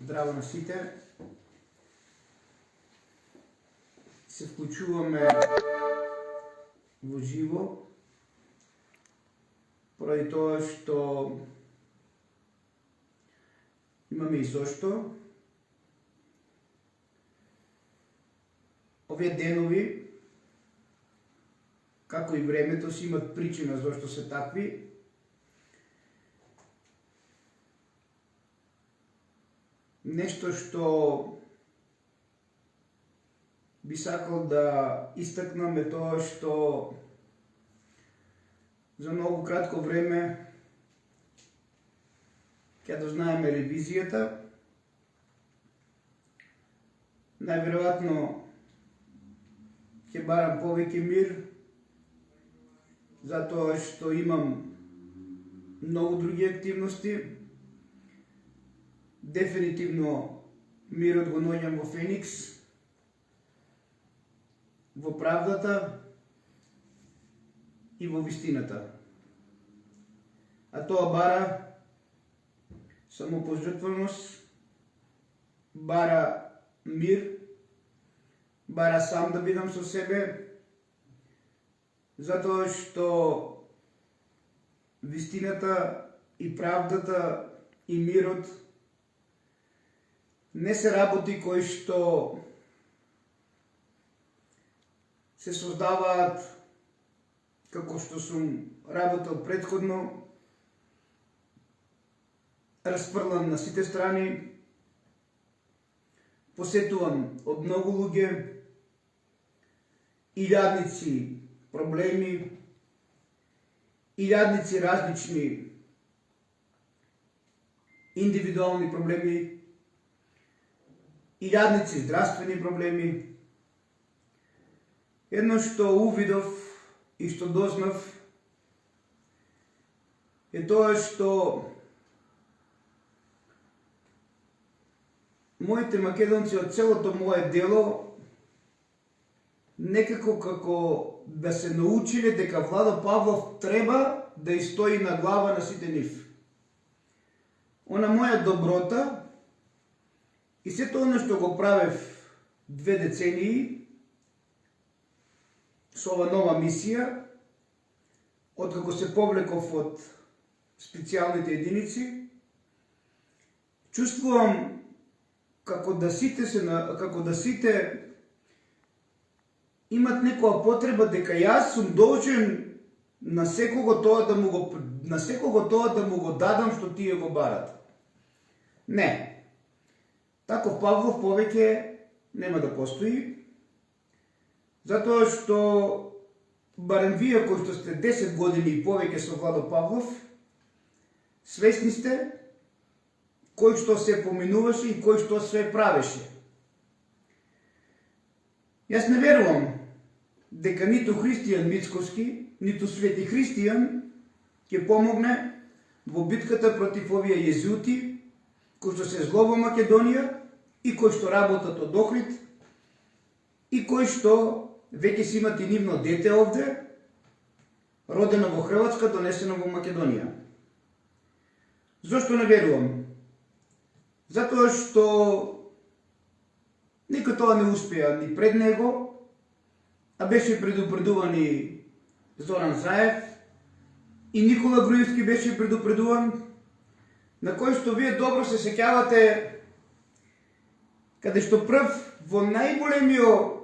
Здраво на сите. Се вклучуваме во живо, поради тоа што имаме и зошто. Овие денови, како и времето, си имат причина зашто се такви. Нешто што би сакал да истакнам е тоа што за многу кратко време ќе дознаеме ревизијата. Најверојатно ќе барам повеќе мир, затоа што имам многу други активности. Дефинитивно мирот го наоѓам во Феникс, во правдата и во вистината. А тоа бара самопожртвеност, бара мир, бара сам да бидам со себе, затоа што вистината и правдата и мирот не се работи кои што се создаваат како што сум работел претходно, расфрлан на сите страни, посетуван од многу луѓе, илјадници проблеми, илјадници различни индивидуални проблеми, илјадници здравствени проблеми. Едно што увидов и што дознав е тоа што моите македонци од целото мое дело некако како да се научиле дека Владо Павлов треба да и стои на глава на сите нив. Она моја доброта и сето оно што го правев 2 децении со ова нова мисија, откако се повлеков од специјалните единици, чувствувам како да сите имат некоја потреба дека јас сум должен на секого тоа да му го дадам што тие го барат. Не. Таков Павлов повеќе нема да постои, затоа што барем вие кои што сте 10 години и повеќе со Владо Павлов, свесни сте кој што се поминуваше и кој што се правеше. Јас не верувам дека ниту Христијан Мицковски, ниту Свети Христијан ќе помогне во битката против овие језути кои што се зло во Македонија и кои што работат од Охрид и кои што веќе си имат и нивно дете овде, родено во Хрватска, донесено во Македонија. Зошто не верувам? Затоа што никој тоа не успеа ни пред него, а беше предупредуван и Зоран Заев и Никола Груевски беше предупредуван, на кој што вие добро се сеќавате, каде што прв во најголемиот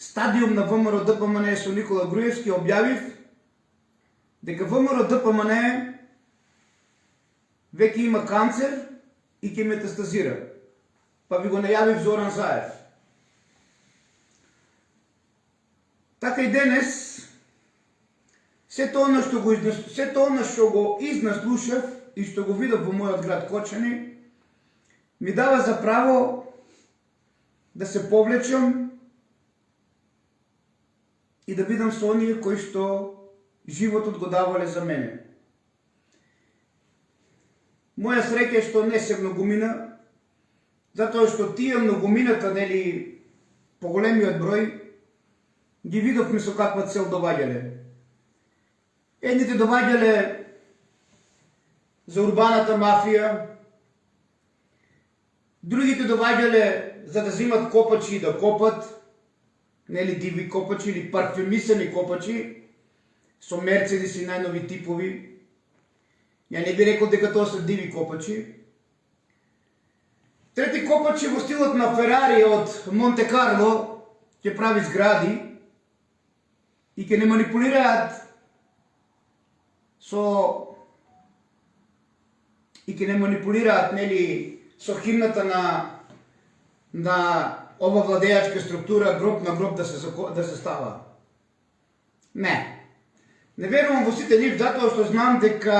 стадиум на ВМРО ДПМН со Никола Груевски објавив дека ВМРО ДПМН веќе има канцер и ќе метастазира. Па ви го најавив Зоран Заев. Така и денес, сето оно што го изнаслушав и што го видов во мојот град Кочани, ми дава за право да се повлечам и да бидам со оние кои што животот го давале за мене. Моја среќа е што не се многумина, затоа што тие многумината, нели, поголемиот број, ги видовме со каква цел доваѓале. Едните доваѓале за урбаната мафија, Другите доаѓале за да земат копачи и да копат, нели диви копачи или парфемисани копачи, со мерцедеси најнови типови. Ја не би рекол дека тоа се диви копачи. Трети копачи во стилот на Ферари од Монте Карло ќе прави згради и ќе не манипулираат нели со химната на ова владеачка структура гроб на гроб да се става. Не верувам во сите нив, затоа што знам дека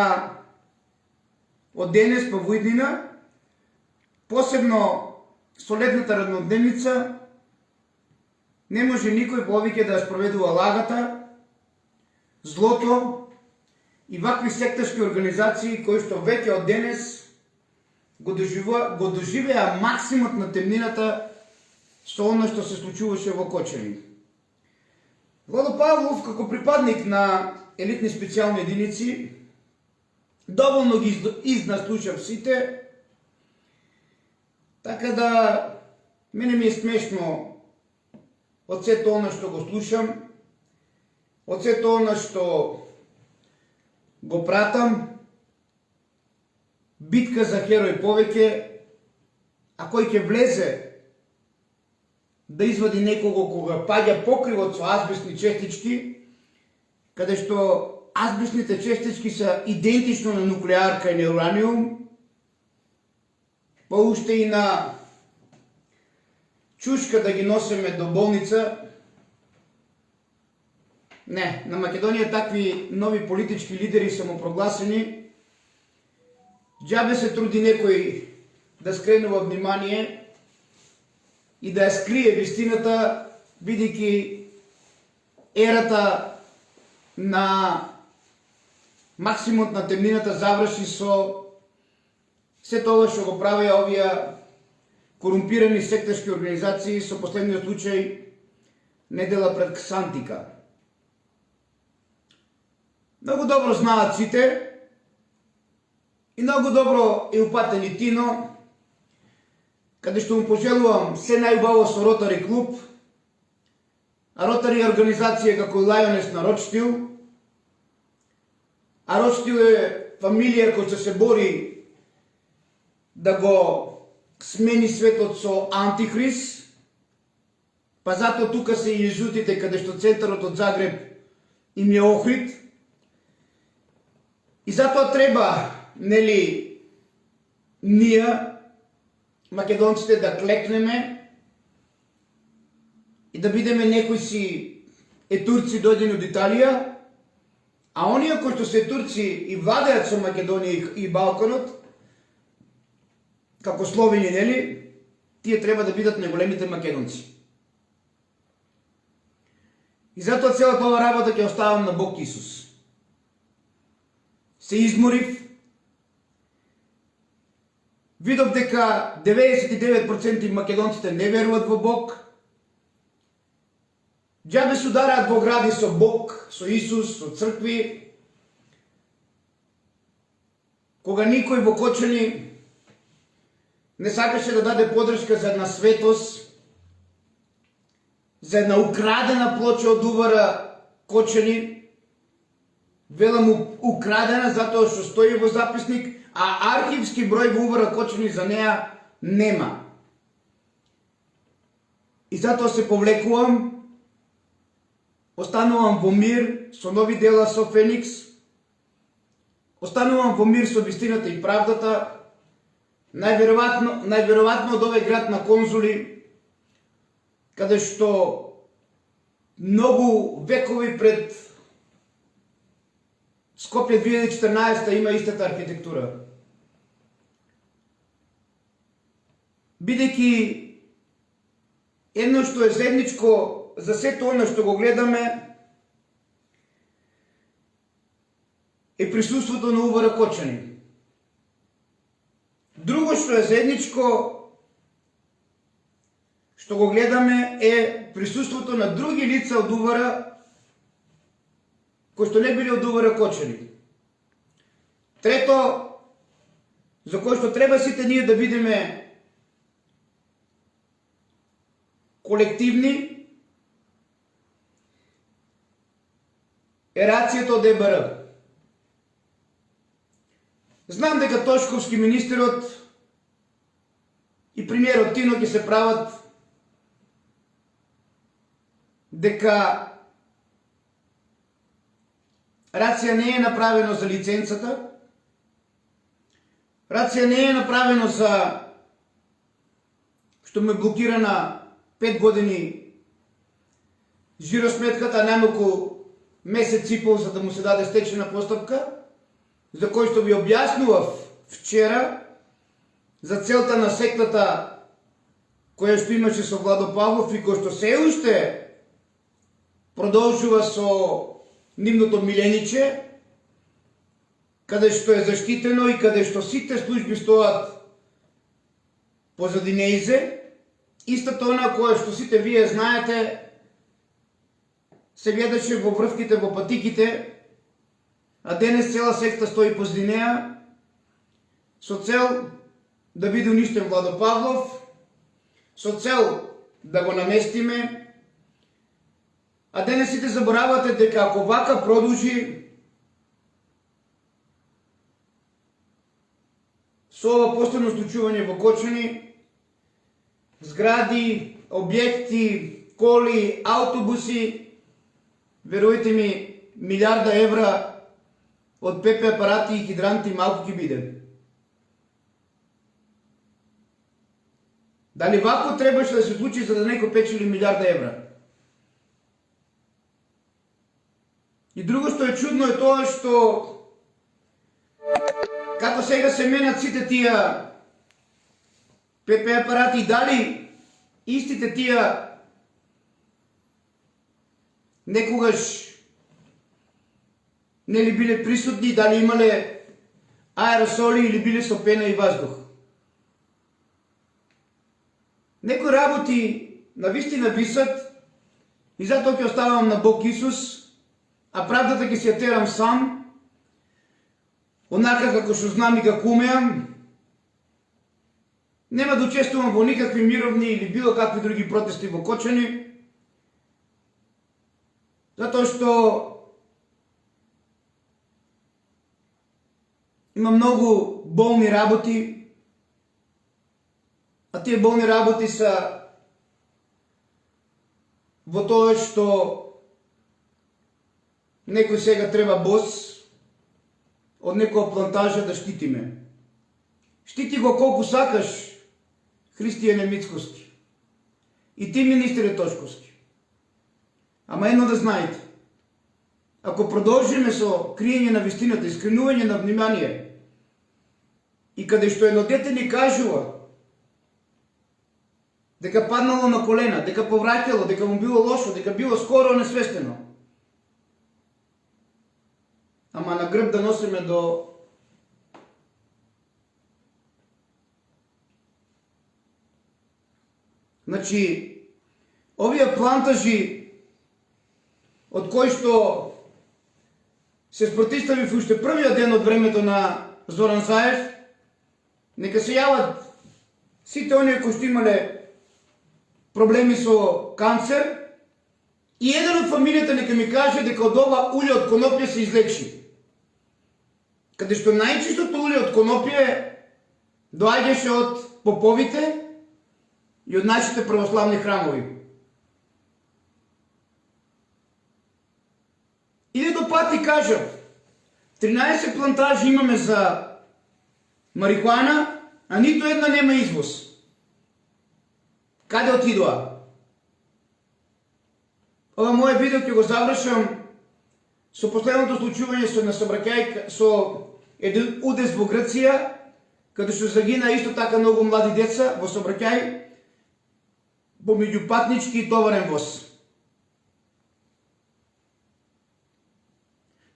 од денес па во иднина, посебно со летната раднодневница, не може никој повеќе да ја спроведува лагата, злото и вакви секташки организации кои што веќе од денес го доживеа максимот на темнината со оно што се случуваше во Кочани. Владо Павлов, како припадник на елитни специјални единици, доволно ги изнаслушав сите, така да мене ми е смешно од сето оно што го слушам, од сето оно што го пратам. Битка за херој повеќе, а кој ќе влезе да извади некого кога паѓа покривот со азбестни честички, каде што азбестните честички се идентично на нуклеарка и на ураниум, па уште и на чушка да ги носиме до болница. Не, на Македонија такви нови политички лидери самопрогласени. Џабе се труди некој да скренува внимание и да ја скрие вистината, бидејќи ерата на максимот на темнината заврши со се тоа што го правеа овие корумпирани секташки организации, со последниот случај недела пред Ксантика. Многу добро знаат сите и многу добро е упатен и Тино, каде што му пожелувам се најубаво со Ротари клуб, а Ротари е организација како Лајонес на Рочтил, а Рочтил е фамилија која се бори да го смени светот со Антихрист, па затоа тука се и језутите, каде што центарот од Загреб им е Охрид, и затоа треба, нели, ние, македонците, да клекнеме и да бидеме некои си турци дојдени од Италија, а оние кои што се турци и владеат со Македонија и Балканот, како Словени, нели, тие треба да бидат најголемите македонци. И затоа целата ова работа ќе оставам на Бог Исус. Се изморив, видов дека 99% македонците не веруваат во Бог, џабе се удараат во гради со Бог, со Исус, со цркви, кога никој во Кочани не сакаше да даде подршка за една светост, за една украдена плоча од УВР Кочани. Велам украдена затоа што стои во записник, а архивски број во УВР Кочани за неа нема. И затоа се повлекувам, останувам во мир со нови дела со Феникс, останувам во мир со вистината и правдата, најверојатно од овој град на конзули, каде што многу векови пред Скопје 2014 има истата архитектура. Бидејќи едно што е заедничко за сето оно што го гледаме е присуството на УВР Кочани. Друго што е заедничко што го гледаме е присуството на други лица од УВР кои што не били од УВР Кочани. Трето, за кој што треба сите ние да бидеме колективни, е рацијата од ДБР. Знам дека Тошковски министерот и премиерот Тино ќе се прават дека рација не е направено за лиценцата, рација не е направено за што ме блокира на 5 години жиросметката, најмалку месец и пол за да му се даде стечена постапка, за кој што ви објаснував вчера за целта на сектата која што имаше со Владо Павлов и кој што се уште продолжува со нивното милениче, каде што е заштитено и каде што сите служби стоат позади неизе, истата она која што сите вие знаете се гледаше во врвките, во патиките, а денес цела секта стои позади неа со цел да биде уништен Владо Павлов, со цел да го наместиме. А денес сите заборавате дека ако вака продолжи со ова постојано случување во Кочани, згради, објекти, коли, автобуси, верујте ми, милиарда евра од ПП апарати и хидранти малку ќе биде. Дали вако требаше да се случи за да некој печели милиарда евра? И друго што е чудно е тоа што како сега се менат сите тие ПП апарати, дали истите тие некогаш нели биле присутни, дали имале аеросоли или биле со пена и воздух. Некои работи навистина висат и затоа ќе оставам на Бог Исус, а правдата ќе си ја терам сам, онака како што знам и како умеам. Нема да учествувам во никакви мировни или било какви други протести во Кочани, затоа што има многу болни работи, а тие болни работи се во тоа што некој сега треба бос од некоја плантажа да штитиме. Штити го колку сакаш, Христијане Мицкоски. И ти, министре Тошковски. Ама едно да знаете, ако продолжиме со криење на вистината и скринување на внимание, и каде што едно дете ни кажува дека паднало на колена, дека повраќало, дека му било лошо, дека било скоро несвестено, ама на грб да носиме до значи овие плантажи од кои што се спротивставив уште првиот ден од времето на Зоран Заев, нека се јават сите оние кои што имале проблеми со канцер и еден од фамилијата нека ми каже дека од ова уле од конопје се излекши. Каде што најчистото уле од конопје доаѓаше од поповите и од нашите православни храмови. Иде до пати кажав, 13 плантажи имаме за марихуана, а нито една нема извоз. Каде отидоа? Ова моје видео ќе го завршам со последното случување со еден удес во Грција, каде што загина исто така многу млади деца во сообраќај по меѓупатнички и товарен воз.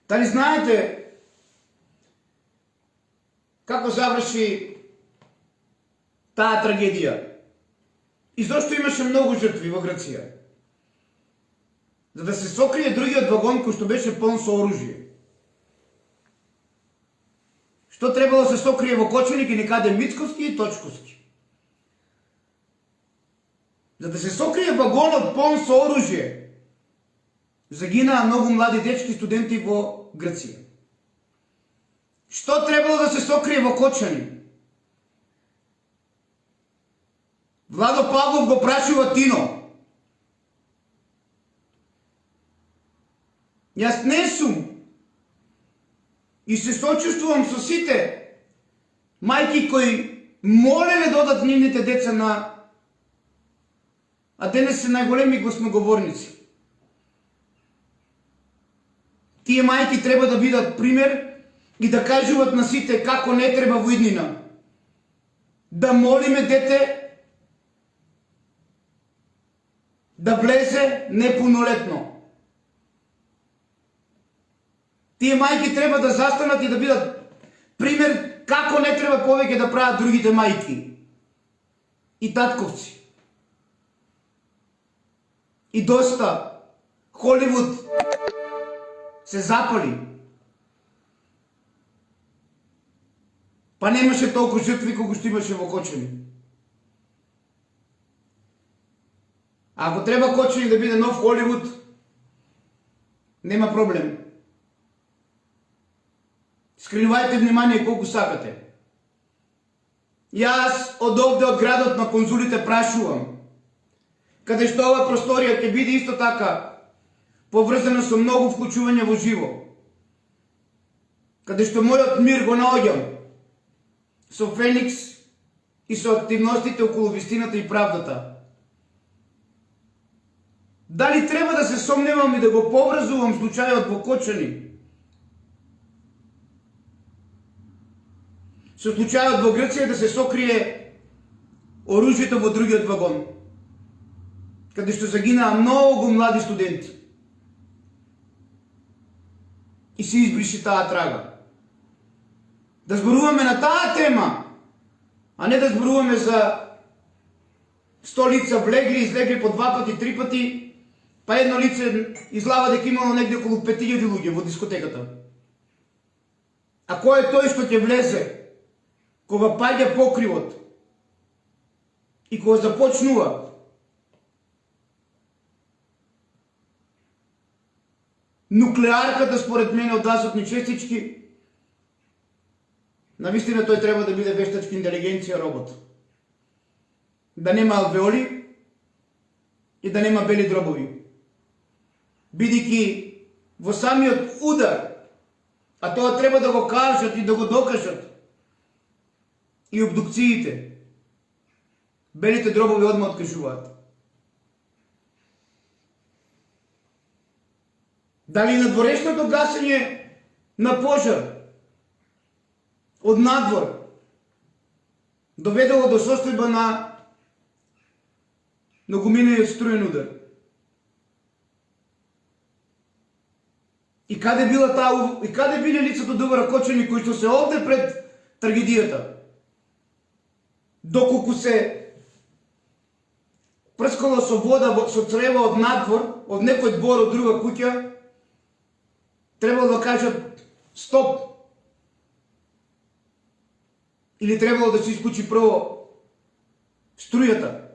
Дали знаете како заврши таа трагедија? И зашто имаше многу жртви во Грција? За да се сокрие другиот вагон кој што беше полн со оружје. Што требало да се сокрие во Кочани, некаде Мицкоски и Точковски? За да се сокрие вагонот полн со оружје, загинаа многу млади дечки студенти во Грција. Што требало да се сокрие во Кочани? Владо Павлов го прашува Тино. Јас не сум и се сочувствувам со сите мајки кои молеле да одат нивните деца на... А денес се најголеми гласноговорници. Тие мајки треба да бидат пример и да кажуват на сите како не треба во иднина. Да молиме дете да влезе непунолетно. Тие мајки треба да застанат и да бидат пример како не треба повеќе да прават другите мајки и татковци. И доста Холивуд се запали. Па немаше толку жртви колку што имаше во Кочани. Ако треба Кочани да биде нов Холивуд, нема проблем. Скринувајте внимание колку сакате. Јас од овде, од градот на конзулите, прашувам, каде што ова просторија ќе биде исто така поврзана со многу вклучување во живо, каде што мојот мир го наоѓам со Феникс и со активностите околу вистината и правдата. Дали треба да се сомневам и да го поврзувам случајот во Кочани со случајот во Грција, да се сокрие оружјето во другиот вагон, каде што загинаа многу млади студенти и се избрише таа трага. Да зборуваме на таа тема, а не да зборуваме за 100 лица влегли, излегли по 2 пати, 3 пати, па едно лице излава дека имало негде околу 5000 луѓе во дискотеката. А кој е тој што ќе влезе кога паѓа покривот и кога започнува нуклеарката, според мене, од азотни честички, навистина тој треба да биде вештачка интелигенција робот. Да нема алвеоли и да нема бели дробови. Бидејќи во самиот удар, а тоа треба да го кажат и да го докажат и обдукциите, белите дробови одма откажуваат. Дали надворешното гасење на пожар од надвор доведело до состојба на многуминниот струен удар? И каде била таа, и каде биле лицата од УВР Кочани кои што се овде пред трагедијата? Доколку се прскало со вода со црева од надвор, од некој двор, од друга куќа, требало да кажат стоп. Или требало да се исклучи прво струјата.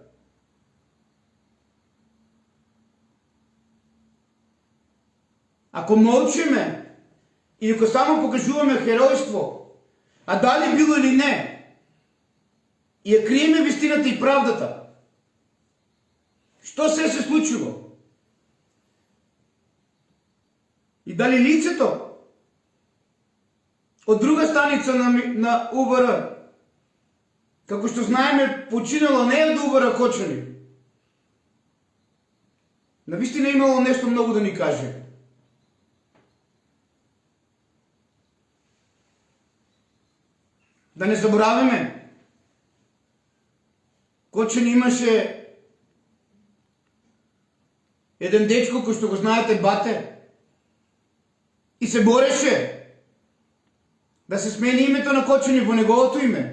Ако молчиме и ако само покажуваме херојство, а дали било или не, и ја криеме вистината и правдата, што се случило? И дали лицето од друга станица на УВР, како што знаеме, починало не од УВР Кочани, навистина имало нешто многу да ни каже. Да не забораваме, Кочани имаше еден дечко кој што го знаете, Бате, и се бореше да се смени името на Кочани во неговото име.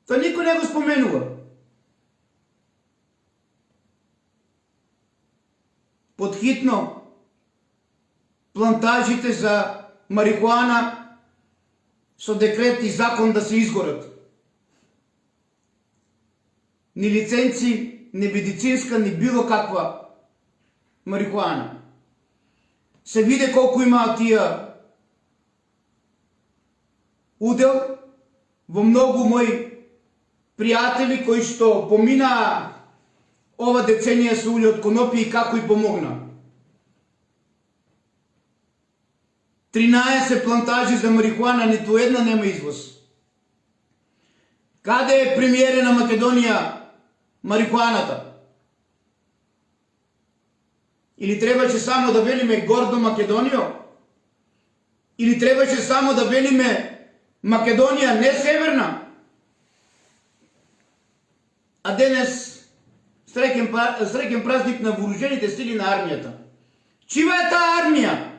Тоа никој не го споменува. Подхитно плантажите за марихуана со декрет и закон да се изгорат. ни лиценци, ни медицинска, ни било каква марихуана. Се виде колку имаат тие удел во многу мои пријатели кои што поминаа ова деценија со улје од конопи и како и помогна. 13 плантажи за марихуана, ниту една нема извоз. Каде е премиере на Македонија марихуаната? Или требаше само да велиме гордо Македонијо? Или требаше само да велиме Македонија не северна? А денес среќен празник на вооружените сили на армијата. Чива е таа армија?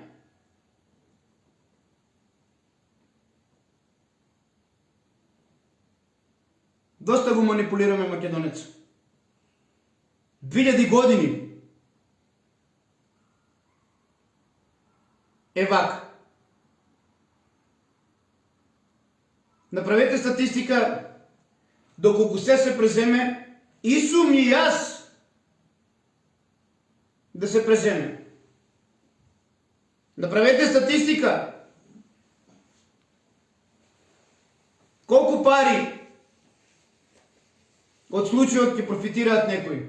Доста го манипулираме македонеца. 2000 години е вака. Направете статистика доколку се преземе и сум и јас да се преземе. Направете статистика колку пари од случајот ќе профитираат некои.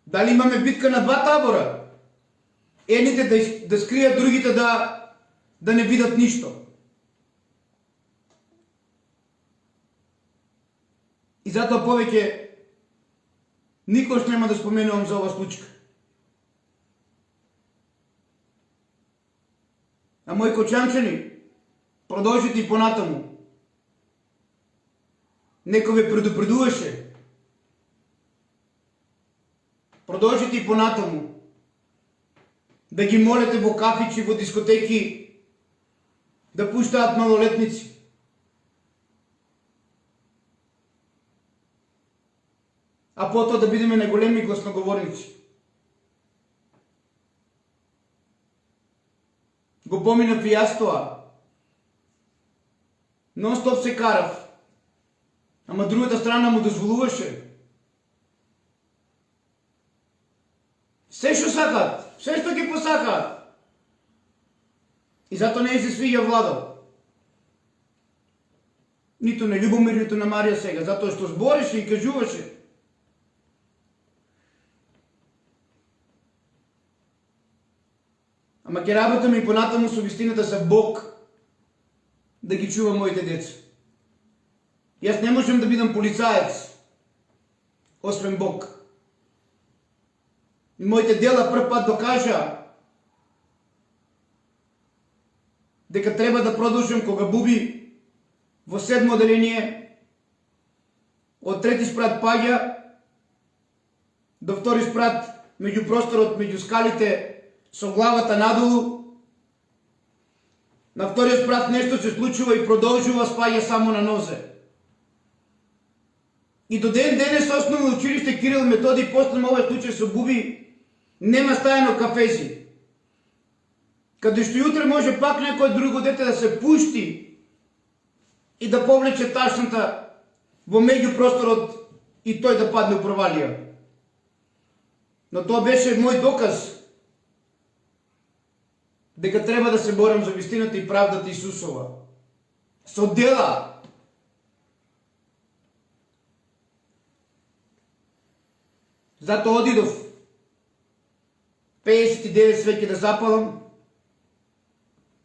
Дали имаме битка на два табора? Едните да скријат, другите да не видат ништо. И затоа повеќе никош нема да споменувам за ова случка. А мои кочанчани, продолжите и понатаму. Некој ве предупредуваше. Продолжите и понатаму. Да ги молете во кафичи, во дискотеки, да пуштаат малолетници. А потоа да бидеме најголеми гласноговорници. Го поминав и јас тоа. Нон-стоп се карав. Ама другата страна му дозволуваше. Се што сакат, се што ги посакаат. И затоа не се свиѓа Владо. Ниту на Љубомир, ниту на Марија сега, затоа што збореше и кажуваше. Ама ќе работам и понатаму со вистината за Бог да ги чува моите деца. Јас не можам да бидам полицаец, освен Бог. И моите дела прв пат докажа дека треба да продолжам кога Буби во 7 оделение од 3 спрат паѓа до 2 спрат меѓу просторот, меѓу скалите, со главата надолу. На 2 спрат нешто се случува и продолжува, спаѓа само на нозе. И до ден денес основно училиште Кирил Методий, после овој случај со Буби, нема стајано кафези. Каде што јутре може пак некој друго дете да се пушти и да повлече ташната во меѓупросторот и тој да падне у провалија. Но тоа беше мој доказ дека треба да се борам за вистината и правдата Исусова. Со дела. Затоа одидов 59 свеќи да запалам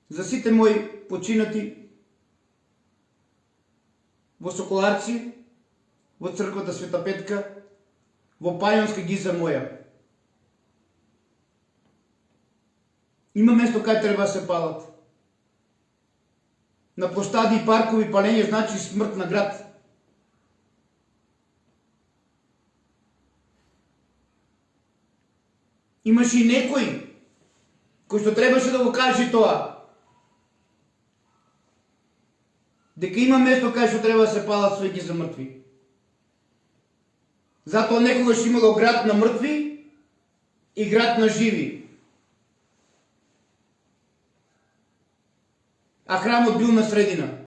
за сите мои починати во Соколарци, во црквата Света Петка, во Пајонска гиза моја. Има место кај треба да се палат. На площади и паркови палење значи смрт на град. Имаше и некој кој што требаше да го каже тоа. Дека има место кај што треба да се палат свеќи за мртви. Затоа некогаш имало град на мртви и град на живи. а храмот бил на средина.